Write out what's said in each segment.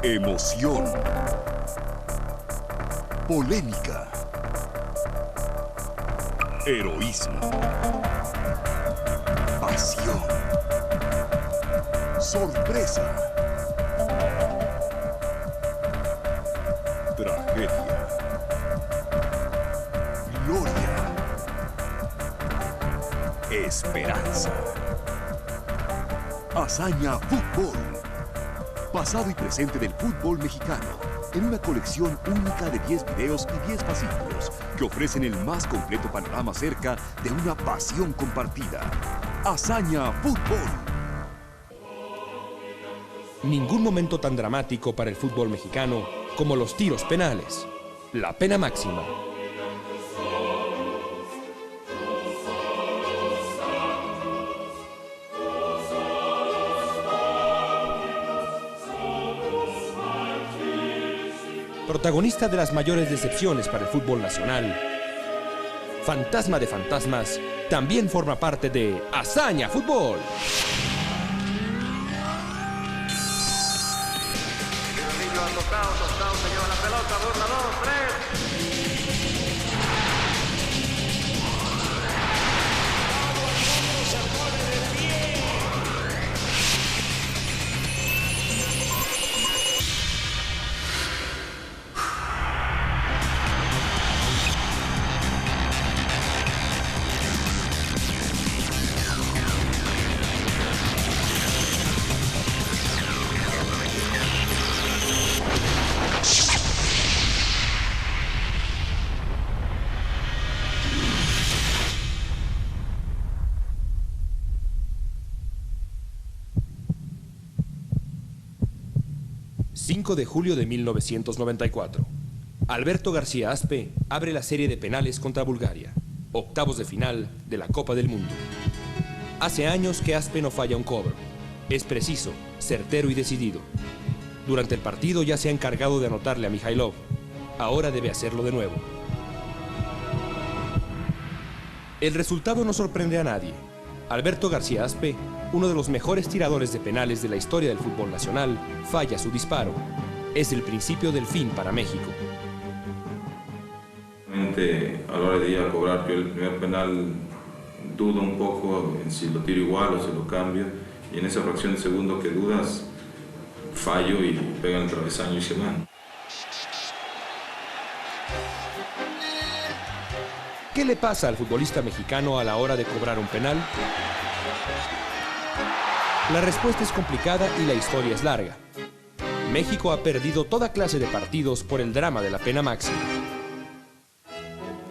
Emoción. Polémica. Heroísmo. Pasión. Sorpresa. Tragedia. Gloria. Esperanza. Hazaña Fútbol. Pasado y presente del fútbol mexicano, en una colección única de 10 videos y 10 fascículos que ofrecen el más completo panorama acerca de una pasión compartida. Hazaña Fútbol. Ningún momento tan dramático para el fútbol mexicano como los tiros penales. La pena máxima. Protagonista de las mayores decepciones para el fútbol nacional, fantasma de fantasmas, también forma parte de Hazaña Fútbol. Tostado se lleva la pelota, burla 2, 3. De julio de 1994. Alberto García Aspe abre la serie de penales contra Bulgaria, octavos de final de la Copa del Mundo. Hace años que Aspe no falla un cobro. Es preciso, certero y decidido. Durante el partido ya se ha encargado de anotarle a Mijailov. Ahora debe hacerlo de nuevo. El resultado no sorprende a nadie. Alberto García Aspe, uno de los mejores tiradores de penales de la historia del fútbol nacional, falla su disparo. Es el principio del fin para México. A la hora de ir a cobrar yo el primer penal, dudo un poco en si lo tiro igual o si lo cambio. Y en esa fracción de segundo que dudas, fallo y pega en el travesaño y se van. ¿Qué le pasa al futbolista mexicano a la hora de cobrar un penal? La respuesta es complicada y la historia es larga. México ha perdido toda clase de partidos por el drama de la pena máxima.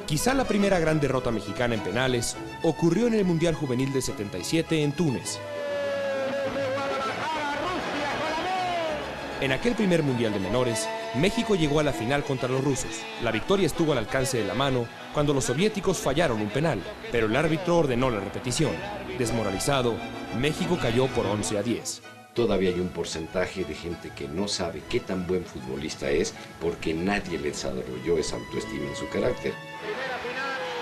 Quizá la primera gran derrota mexicana en penales ocurrió en el Mundial Juvenil de 77 en Túnez. En aquel primer Mundial de menores, México llegó a la final contra los rusos. La victoria estuvo al alcance de la mano cuando los soviéticos fallaron un penal, pero el árbitro ordenó la repetición. Desmoralizado, México cayó por 11-10. Todavía hay un porcentaje de gente que no sabe qué tan buen futbolista es porque nadie le desarrolló esa autoestima en su carácter.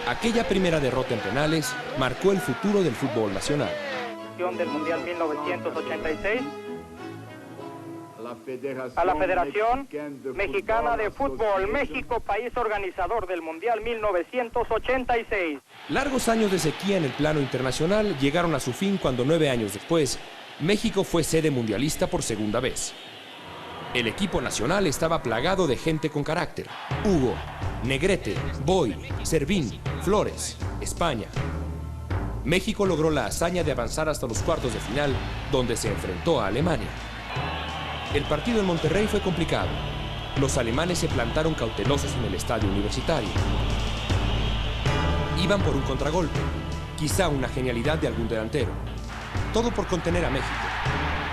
Aquella primera derrota en penales marcó el futuro del fútbol nacional. Del Mundial 1986. A la Federación Mexicana de Fútbol, México, país organizador del Mundial 1986. Largos años de sequía en el plano internacional llegaron a su fin cuando 9 años después, México fue sede mundialista por segunda vez. El equipo nacional estaba plagado de gente con carácter. Hugo, Negrete, Boy, Servín, Flores, España. México logró la hazaña de avanzar hasta los cuartos de final, donde se enfrentó a Alemania. El partido en Monterrey fue complicado. Los alemanes se plantaron cautelosos en el estadio universitario. Iban por un contragolpe, quizá una genialidad de algún delantero. Todo por contener a México.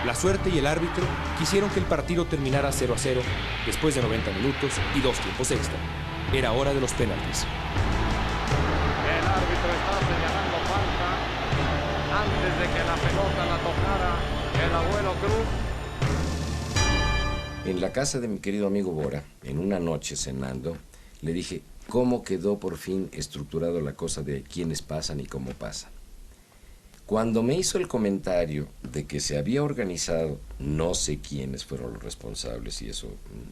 La suerte y el árbitro quisieron que el partido terminara 0-0 después de 90 minutos y 2 tiempos extra. Era hora de los penaltis. El árbitro está señalando falta antes de que la pelota la tocara el abuelo Cruz. En la casa de mi querido amigo Bora, en una noche cenando, le dije cómo quedó por fin estructurado la cosa de quiénes pasan y cómo pasan. Cuando me hizo el comentario de que se había organizado, no sé quiénes fueron los responsables, y eso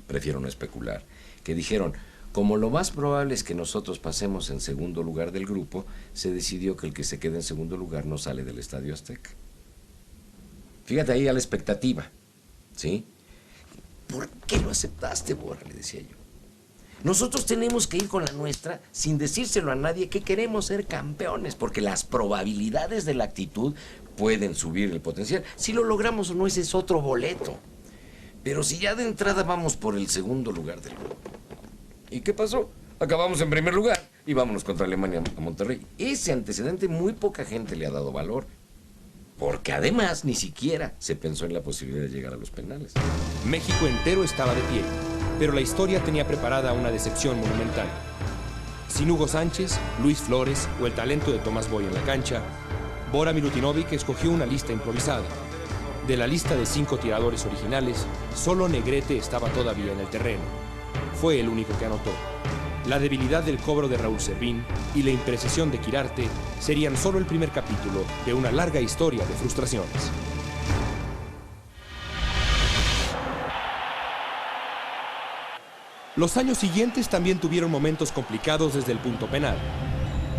prefiero no especular, que dijeron, como lo más probable es que nosotros pasemos en segundo lugar del grupo, se decidió que el que se quede en segundo lugar no sale del Estadio Azteca. Fíjate ahí a la expectativa, ¿sí? ¿Por qué lo aceptaste, Borra?, le decía yo. Nosotros tenemos que ir con la nuestra sin decírselo a nadie que queremos ser campeones, porque las probabilidades de la actitud pueden subir el potencial. Si lo logramos o no, ese es otro boleto. Pero si ya de entrada vamos por el segundo lugar del grupo. ¿Y qué pasó? Acabamos en primer lugar y vámonos contra Alemania a Monterrey. Ese antecedente muy poca gente le ha dado valor, porque además ni siquiera se pensó en la posibilidad de llegar a los penales. México entero estaba de pie, pero la historia tenía preparada una decepción monumental. Sin Hugo Sánchez, Luis Flores o el talento de Tomás Boy en la cancha, Bora Milutinovic escogió una lista improvisada. De la lista de 5 tiradores originales, solo Negrete estaba todavía en el terreno. Fue el único que anotó. La debilidad del cobro de Raúl Servín y la imprecisión de Quirarte serían solo el primer capítulo de una larga historia de frustraciones. Los años siguientes también tuvieron momentos complicados desde el punto penal.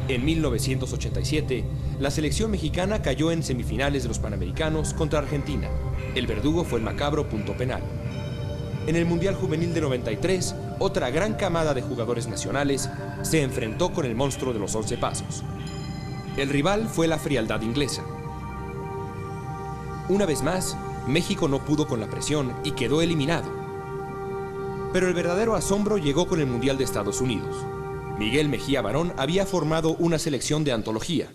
En 1987, la selección mexicana cayó en semifinales de los Panamericanos contra Argentina. El verdugo fue el macabro punto penal. En el Mundial Juvenil de 93, otra gran camada de jugadores nacionales se enfrentó con el monstruo de los 11 pasos. El rival fue la frialdad inglesa. Una vez más, México no pudo con la presión y quedó eliminado. Pero el verdadero asombro llegó con el Mundial de Estados Unidos. Miguel Mejía Barón había formado una selección de antología.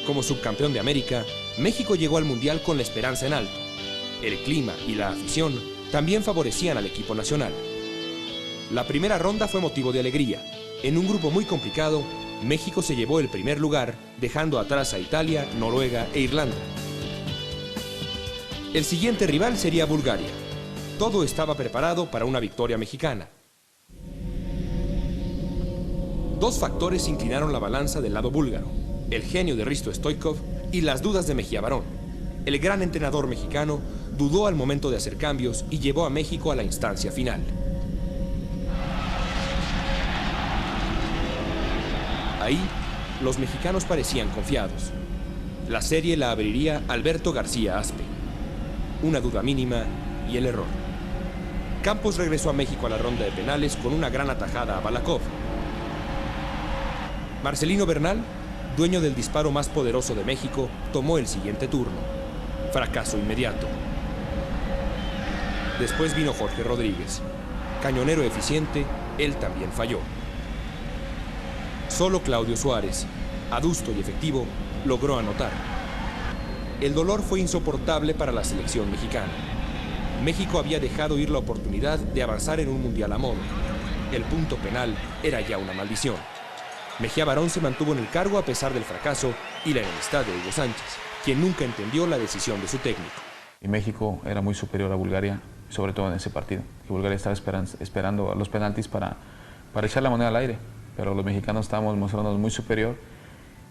Como subcampeón de América, México llegó al Mundial con la esperanza en alto. El clima y la afición también favorecían al equipo nacional. La primera ronda fue motivo de alegría. En un grupo muy complicado, México se llevó el primer lugar, dejando atrás a Italia, Noruega e Irlanda. El siguiente rival sería Bulgaria. Todo estaba preparado para una victoria mexicana. Dos factores inclinaron la balanza del lado búlgaro: el genio de Hristo Stoichkov y las dudas de Mejía Barón. El gran entrenador mexicano dudó al momento de hacer cambios y llevó a México a la instancia final. Ahí, los mexicanos parecían confiados. La serie la abriría Alberto García Aspe. Una duda mínima y el error. Campos regresó a México a la ronda de penales con una gran atajada a Balakov. Marcelino Bernal, dueño del disparo más poderoso de México, tomó el siguiente turno. Fracaso inmediato. Después vino Jorge Rodríguez. Cañonero eficiente, él también falló. Solo Claudio Suárez, adusto y efectivo, logró anotar. El dolor fue insoportable para la selección mexicana. México había dejado ir la oportunidad de avanzar en un mundial a modo. El punto penal era ya una maldición. Mejía Barón se mantuvo en el cargo a pesar del fracaso y la enemistad de Hugo Sánchez, quien nunca entendió la decisión de su técnico. Y México era muy superior a Bulgaria, sobre todo en ese partido. Que Bulgaria estaba esperando los penaltis para echar la moneda al aire, pero los mexicanos estábamos mostrándonos muy superior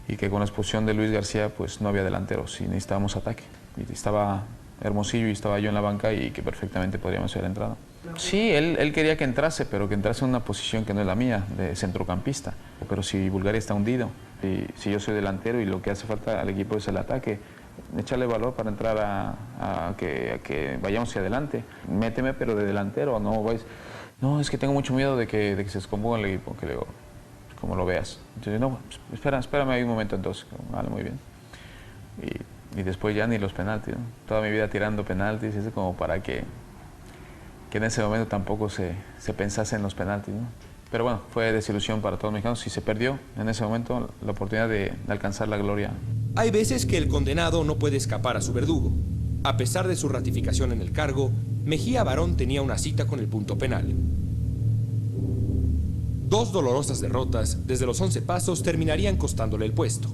y que con la expulsión de Luis García pues no había delanteros y necesitábamos ataque. Y estaba Hermosillo y estaba yo en la banca y que perfectamente podríamos haber entrado. Sí, él quería que entrase, pero que entrase en una posición que no es la mía, de centrocampista. Pero si Bulgaria está hundido, y si yo soy delantero y lo que hace falta al equipo es el ataque, echarle valor para entrar a que vayamos hacia adelante. Méteme, pero de delantero, no vais. No, es que tengo mucho miedo de que se descomponga el equipo, que le digo, como lo veas. Entonces, no, espérame ahí un momento entonces. Vale, muy bien. Y después ya ni los penaltis, ¿no? Toda mi vida tirando penaltis, eso como para que en ese momento tampoco se pensase en los penaltis, ¿no? Pero bueno, fue desilusión para todos los mexicanos y se perdió en ese momento la oportunidad de alcanzar la gloria. Hay veces que el condenado no puede escapar a su verdugo. A pesar de su ratificación en el cargo, Mejía Barón tenía una cita con el punto penal. 2 dolorosas derrotas desde los 11 pasos terminarían costándole el puesto.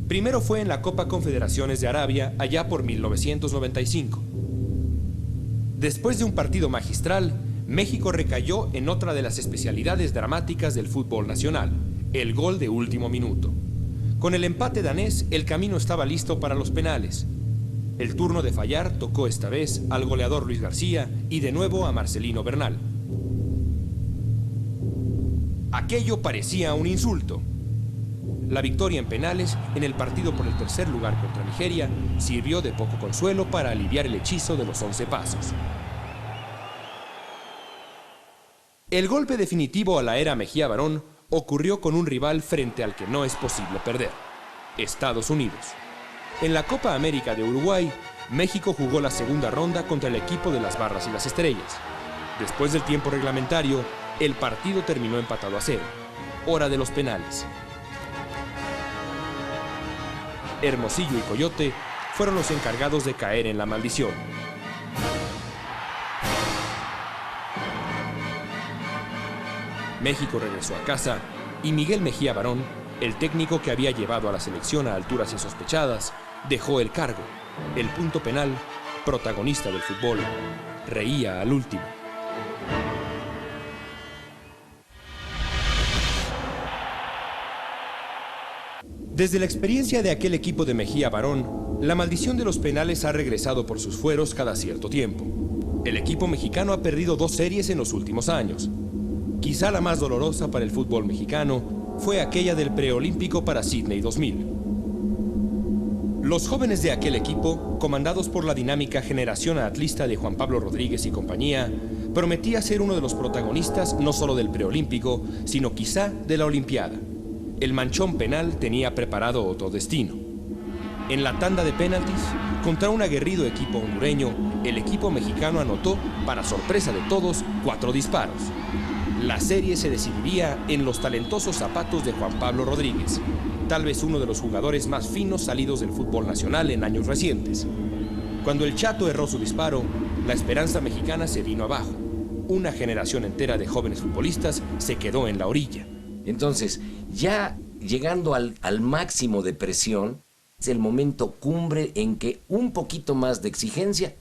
Primero fue en la Copa Confederaciones de Arabia, allá por 1995. Después de un partido magistral, México recayó en otra de las especialidades dramáticas del fútbol nacional, el gol de último minuto. Con el empate danés, el camino estaba listo para los penales. El turno de fallar tocó esta vez al goleador Luis García y de nuevo a Marcelino Bernal. Aquello parecía un insulto. La victoria en penales en el partido por el tercer lugar contra Nigeria sirvió de poco consuelo para aliviar el hechizo de los 11 pasos. El golpe definitivo a la era Mejía Barón ocurrió con un rival frente al que no es posible perder: Estados Unidos. En la Copa América de Uruguay, México jugó la segunda ronda contra el equipo de las Barras y las Estrellas. Después del tiempo reglamentario, el partido terminó empatado a 0. Hora de los penales. Hermosillo y Coyote fueron los encargados de caer en la maldición. México regresó a casa y Miguel Mejía Barón, el técnico que había llevado a la selección a alturas insospechadas, dejó el cargo. El punto penal, protagonista del fútbol, reía al último. Desde la experiencia de aquel equipo de Mejía Barón, la maldición de los penales ha regresado por sus fueros cada cierto tiempo. El equipo mexicano ha perdido 2 series en los últimos años. Quizá la más dolorosa para el fútbol mexicano fue aquella del preolímpico para Sydney 2000. Los jóvenes de aquel equipo, comandados por la dinámica generación atlista de Juan Pablo Rodríguez y compañía, prometía ser uno de los protagonistas no solo del preolímpico, sino quizá de la Olimpiada. El manchón penal tenía preparado otro destino. En la tanda de penaltis, contra un aguerrido equipo hondureño, el equipo mexicano anotó, para sorpresa de todos, 4 disparos. La serie se decidiría en los talentosos zapatos de Juan Pablo Rodríguez, tal vez uno de los jugadores más finos salidos del fútbol nacional en años recientes. Cuando el Chato erró su disparo, la esperanza mexicana se vino abajo. Una generación entera de jóvenes futbolistas se quedó en la orilla. Entonces, ya llegando al máximo de presión, es el momento cumbre en que un poquito más de exigencia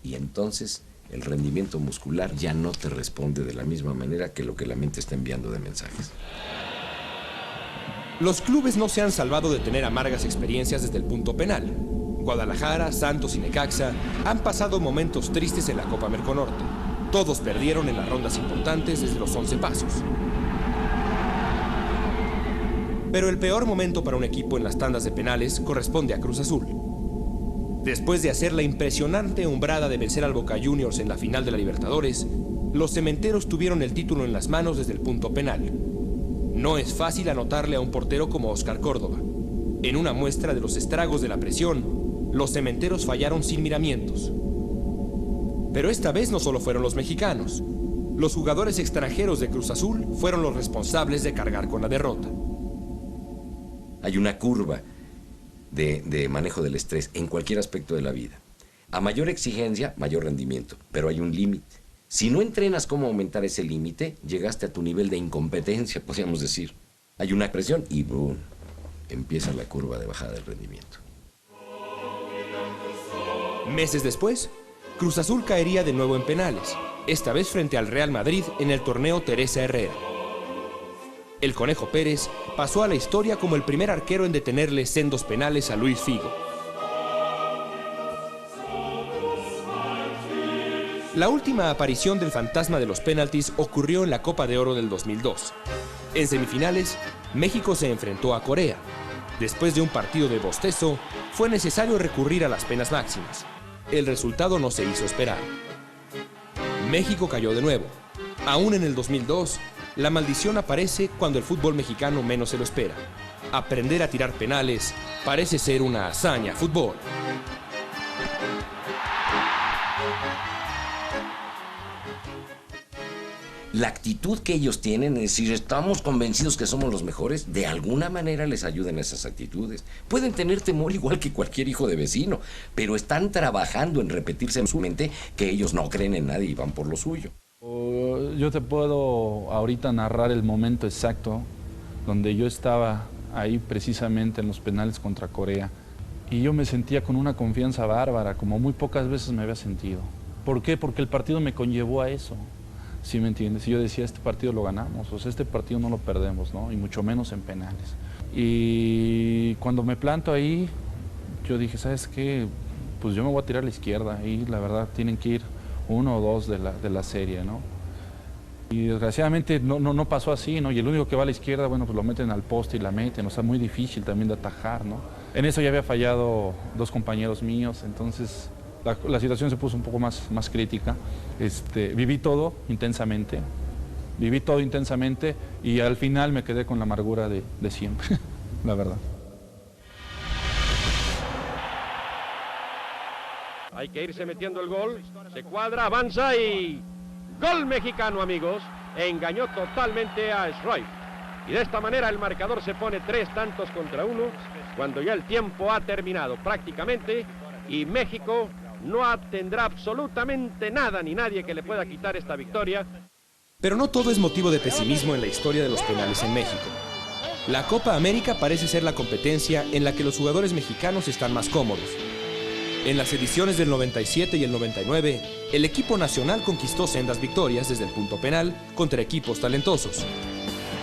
y entonces el rendimiento muscular ya no te responde de la misma manera que lo que la mente está enviando de mensajes. Los clubes no se han salvado de tener amargas experiencias desde el punto penal. Guadalajara, Santos y Necaxa han pasado momentos tristes en la Copa Merconorte. Todos perdieron en las rondas importantes desde los 11 pasos. Pero el peor momento para un equipo en las tandas de penales corresponde a Cruz Azul. Después de hacer la impresionante hombrada de vencer al Boca Juniors en la final de la Libertadores, los cementeros tuvieron el título en las manos desde el punto penal. No es fácil anotarle a un portero como Oscar Córdoba. En una muestra de los estragos de la presión, los cementeros fallaron sin miramientos. Pero esta vez no solo fueron los mexicanos. Los jugadores extranjeros de Cruz Azul fueron los responsables de cargar con la derrota. Hay una curva de manejo del estrés en cualquier aspecto de la vida. A mayor exigencia, mayor rendimiento, pero hay un límite. Si no entrenas cómo aumentar ese límite, llegaste a tu nivel de incompetencia, podríamos decir. Hay una presión y ¡boom!, empieza la curva de bajada del rendimiento. Meses después, Cruz Azul caería de nuevo en penales, esta vez frente al Real Madrid en el torneo Teresa Herrera. El Conejo Pérez pasó a la historia como el primer arquero en detenerle sendos penales a Luis Figo. La última aparición del fantasma de los penaltis ocurrió en la Copa de Oro del 2002. En semifinales, México se enfrentó a Corea. Después de un partido de bostezo, fue necesario recurrir a las penas máximas. El resultado no se hizo esperar. México cayó de nuevo. Aún en el 2002, la maldición aparece cuando el fútbol mexicano menos se lo espera. Aprender a tirar penales parece ser una hazaña fútbol. La actitud que ellos tienen, es decir, estamos convencidos que somos los mejores, de alguna manera les ayudan esas actitudes. Pueden tener temor igual que cualquier hijo de vecino, pero están trabajando en repetirse en su mente que ellos no creen en nadie y van por lo suyo. Yo te puedo ahorita narrar el momento exacto donde yo estaba ahí precisamente en los penales contra Corea y yo me sentía con una confianza bárbara, como muy pocas veces me había sentido. ¿Por qué? Porque el partido me conllevó a eso. ¿Sí me entiendes? Y yo decía, este partido lo ganamos, o sea, este partido no lo perdemos, ¿no? Y mucho menos en penales. Y cuando me planto ahí, yo dije, ¿sabes qué? Pues yo me voy a tirar a la izquierda. Y la verdad tienen que ir 1 o 2 de la serie, ¿no? Y desgraciadamente no pasó así, ¿no? Y el único que va a la izquierda, bueno, pues lo meten al poste y la meten. O sea, muy difícil también de atajar, ¿no? En eso ya había fallado 2 compañeros míos, entonces la situación se puso un poco más crítica. Viví todo intensamente y al final me quedé con la amargura de siempre, la verdad. Hay que irse metiendo el gol, se cuadra, avanza y... ¡Gol mexicano, amigos! Engañó totalmente a Schreif. Y de esta manera el marcador se pone 3-1 cuando ya el tiempo ha terminado prácticamente y México no tendrá absolutamente nada ni nadie que le pueda quitar esta victoria. Pero no todo es motivo de pesimismo en la historia de los penales en México. La Copa América parece ser la competencia en la que los jugadores mexicanos están más cómodos. En las ediciones del 97 y el 99, el equipo nacional conquistó sendas victorias desde el punto penal contra equipos talentosos.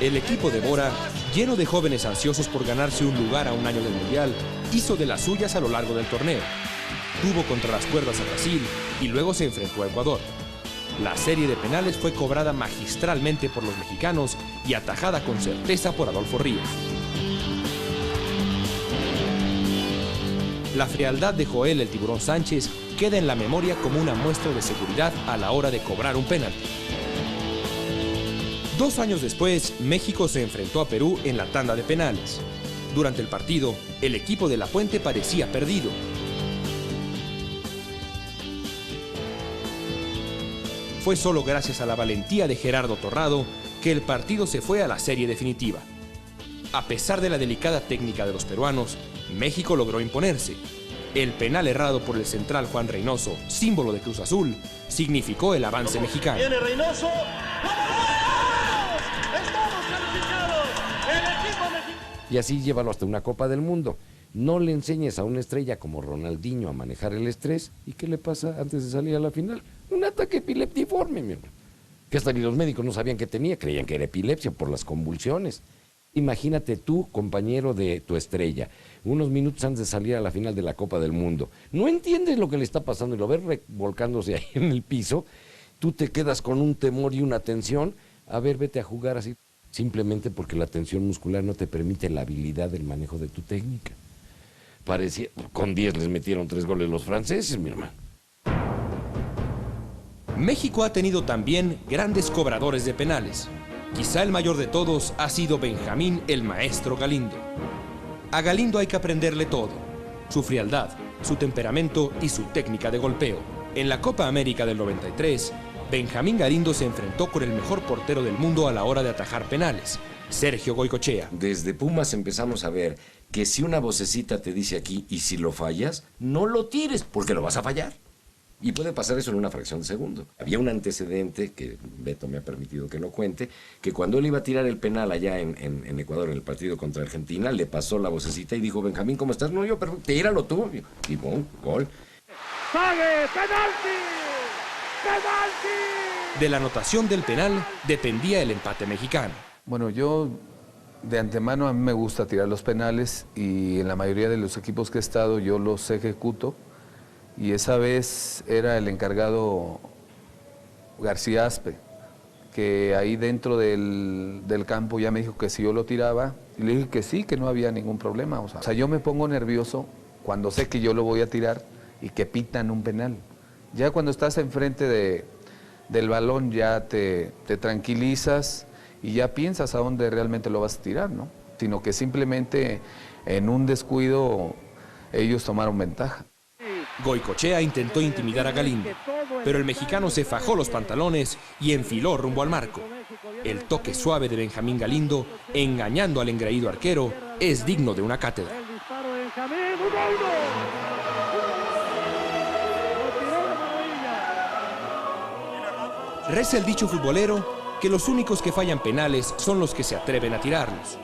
El equipo de Bora, lleno de jóvenes ansiosos por ganarse un lugar a un año del Mundial, hizo de las suyas a lo largo del torneo. Tuvo contra las cuerdas a Brasil y luego se enfrentó a Ecuador. La serie de penales fue cobrada magistralmente por los mexicanos y atajada con certeza por Adolfo Ríos. La frialdad de Joel el Tiburón Sánchez queda en la memoria como una muestra de seguridad a la hora de cobrar un penalti. 2 años después, México se enfrentó a Perú en la tanda de penales. Durante el partido, el equipo de La Puente parecía perdido. Fue solo gracias a la valentía de Gerardo Torrado que el partido se fue a la serie definitiva. A pesar de la delicada técnica de los peruanos, México logró imponerse. El penal errado por el central Juan Reynoso, símbolo de Cruz Azul, significó el avance mexicano. Viene Reynoso. ¡Estamos calificados! El equipo mexicano. Y así llévalo hasta una Copa del Mundo. No le enseñes a una estrella como Ronaldinho a manejar el estrés. ¿Y qué le pasa antes de salir a la final? Un ataque epiléptiforme, mi hermano. Que hasta ni los médicos no sabían que tenía, creían que era epilepsia por las convulsiones. Imagínate tú, compañero de tu estrella, unos minutos antes de salir a la final de la Copa del Mundo. No entiendes lo que le está pasando y lo ves revolcándose ahí en el piso. Tú te quedas con un temor y una tensión. A ver, vete a jugar así. Simplemente porque la tensión muscular no te permite la habilidad del manejo de tu técnica. Parecía, con 10 les metieron 3 goles los franceses, mi hermano. México ha tenido también grandes cobradores de penales. Quizá el mayor de todos ha sido Benjamín el Maestro Galindo. A Galindo hay que aprenderle todo: su frialdad, su temperamento y su técnica de golpeo. En la Copa América del 93, Benjamín Galindo se enfrentó con el mejor portero del mundo a la hora de atajar penales, Sergio Goycochea. Desde Pumas empezamos a ver que si una vocecita te dice aquí y si lo fallas, no lo tires porque lo vas a fallar. Y puede pasar eso en una fracción de segundo. Había un antecedente, que Beto me ha permitido que lo cuente, que cuando él iba a tirar el penal allá en Ecuador, en el partido contra Argentina, le pasó la vocecita y dijo: Benjamín, ¿cómo estás? No, yo, perfecto, tíralo tú. Y boom, gol. ¡Sague! ¡Penalti! ¡Penalti! De la anotación del penal dependía el empate mexicano. Bueno, yo de antemano a mí me gusta tirar los penales y en la mayoría de los equipos que he estado yo los ejecuto. Y esa vez era el encargado García Aspe, que ahí dentro del campo ya me dijo que si yo lo tiraba, y le dije que sí, que no había ningún problema. O sea, yo me pongo nervioso cuando sé que yo lo voy a tirar y que pitan un penal. Ya cuando estás enfrente del balón ya te tranquilizas y ya piensas a dónde realmente lo vas a tirar, ¿no? Sino que simplemente en un descuido ellos tomaron ventaja. Goycochea intentó intimidar a Galindo, pero el mexicano se fajó los pantalones y enfiló rumbo al marco. El toque suave de Benjamín Galindo, engañando al engreído arquero, es digno de una cátedra. El disparo de Benjamín, 1-1. Reza el dicho futbolero que los únicos que fallan penales son los que se atreven a tirarlos.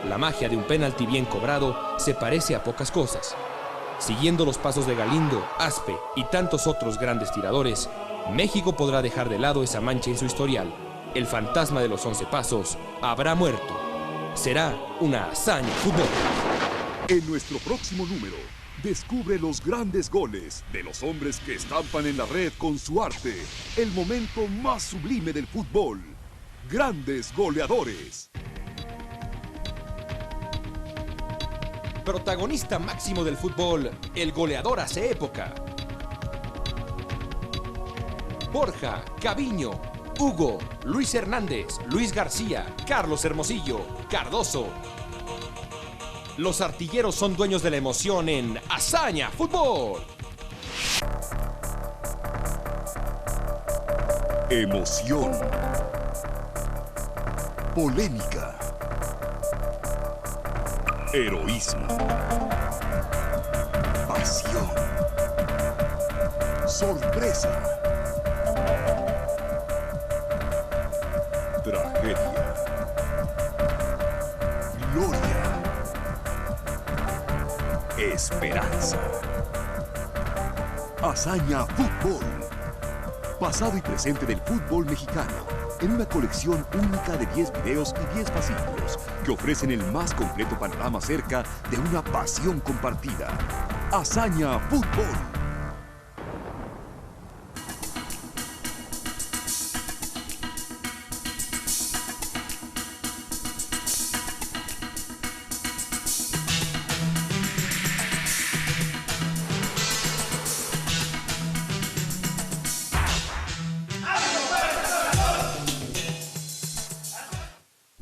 La magia de un penalti bien cobrado se parece a pocas cosas. Siguiendo los pasos de Galindo, Aspe y tantos otros grandes tiradores, México podrá dejar de lado esa mancha en su historial. El fantasma de los 11 pasos habrá muerto. será una hazaña fútbol. En nuestro próximo número, descubre los grandes goles de los hombres que estampan en la red con su arte el momento más sublime del fútbol. Grandes goleadores. Protagonista máximo del fútbol, el goleador hace época. Borja, Caviño, Hugo, Luis Hernández, Luis García, Carlos Hermosillo, Cardoso. Los artilleros son dueños de la emoción en Hazaña Fútbol. Emoción. Polémica. Heroísmo. Pasión. Sorpresa. Tragedia. Gloria. Esperanza. Hazaña Fútbol. Pasado y presente del fútbol mexicano, en una colección única de 10 videos y 10 pasillos que ofrecen el más completo panorama acerca de una pasión compartida. Hazaña Fútbol.